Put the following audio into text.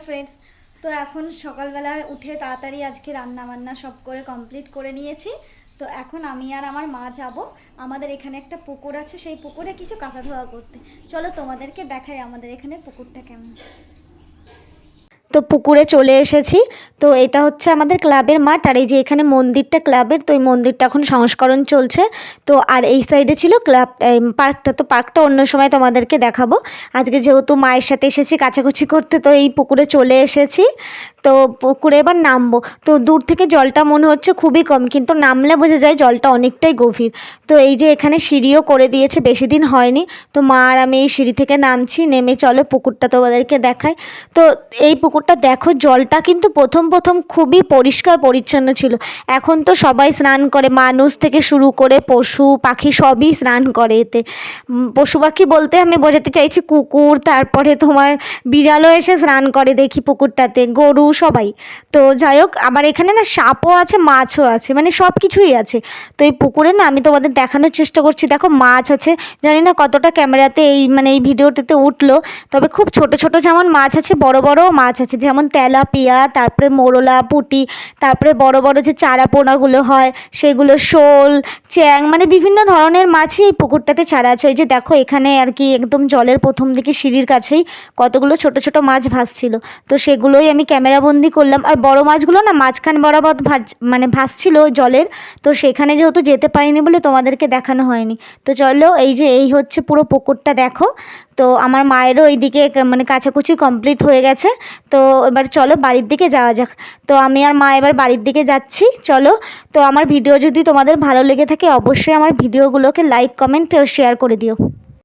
Friends, তো এখন সকালবেলা উঠে তাড়াতাড়ি আজকে রান্না বান্না সব করে কমপ্লিট করে নিয়েছি। তো এখন আমি আর আমার মা যাব আমাদের এখানে একটা পুকুর আছে, সেই পুকুরে কিছু কাঁচা ধোয়া করতে। চলো তোমাদেরকে দেখাই আমাদের এখানে পুকুরটা কেমন। তো পুকুরে চলে এসেছি। তো এটা হচ্ছে আমাদের ক্লাবের মাঠ, আর এই যে এখানে মন্দিরটা ক্লাবের, তো এই মন্দিরটা এখন সংস্করণ চলছে। তো আর এই সাইডে ছিল ক্লাব পার্কটা, তো পার্কটা অন্য সময় তোমাদেরকে দেখাবো। আজকে যেহেতু মায়ের সাথে এসেছি কাচাকুচি করতে, তো এই পুকুরে চলে এসেছি। তো পুকুরে এবার নামবো। তো দূর থেকে জলটা মনে হচ্ছে খুবই কম, কিন্তু নামলে বোঝা যায় জলটা অনেকটাই গভীর। তো এই যে এখানে সিঁড়িও করে দিয়েছে, বেশি দিন হয়নি। তো মা আর আমি এই সিঁড়ি থেকে নামছি, নেমে চলো পুকুরটা তোমাদেরকে দেখাই। তো এই পুকুরটা দেখো, জলটা কিন্তু প্রথম খুবই পরিষ্কার পরিচ্ছন্ন ছিল। এখন তো সবাই স্নান করে, মানুষ থেকে শুরু করে পশু পাখি সবই স্নান করে এতে। পশু পাখি বলতে আমি বোঝাতে চাইছি কুকুর, তারপরে তোমার বিড়ালও এসে স্নান করে দেখি পুকুরটাতে, গরু সবাই। তো যাই হোক, আবার এখানে না সাপও আছে, মাছও আছে, মানে সব কিছুই আছে। তো এই পুকুরে না আমি তোমাদের দেখানোর চেষ্টা করছি, দেখো মাছ আছে। জানি না কতটা ক্যামেরাতে এই ভিডিওটাতে উঠলো, তবে খুব ছোট ছোট যেমন মাছ আছে, বড় বড়ও মাছ আছে, যেমন তেলাপিয়া, তারপরে মোরলা, পুঁটি, তারপরে বড় বড় যে চারা পোনাগুলো হয় সেগুলো, শোল, চ্যাং, মানে বিভিন্ন ধরনের মাছই এই পুকুরটাতে ছাড়া আছে। এই যে দেখো এখানে আর কি একদম জলের প্রথম দিকে সিঁড়ির কাছেই কতগুলো ছোট ছোট মাছ ভাসছিল। তো সেগুলোই আমি ক্যামেরাবন্দি করলাম। আর বড় মাছগুলো না মাঝখান বরাবর ভাসছিল জলের। তো সেখানে যেহেতু যেতে পারিনি বলে তোমাদেরকে দেখানো হয়নি। তো চলো, এই হচ্ছে পুরো পুকুরটা দেখো। তো আমার মায়েরও এইদিকে কাচাকুচি কমপ্লিট হয়ে গেছে। তো এবার চলো বাড়ির দিকে যাওয়া যাক। তো আমি আর মা এবার বাড়ির দিকে যাচ্ছি, চলো। তো আমার ভিডিও যদি তোমাদের ভালো লেগে থাকে অবশ্যই আমার ভিডিওগুলোকে লাইক, কমেন্ট ও শেয়ার করে দিও।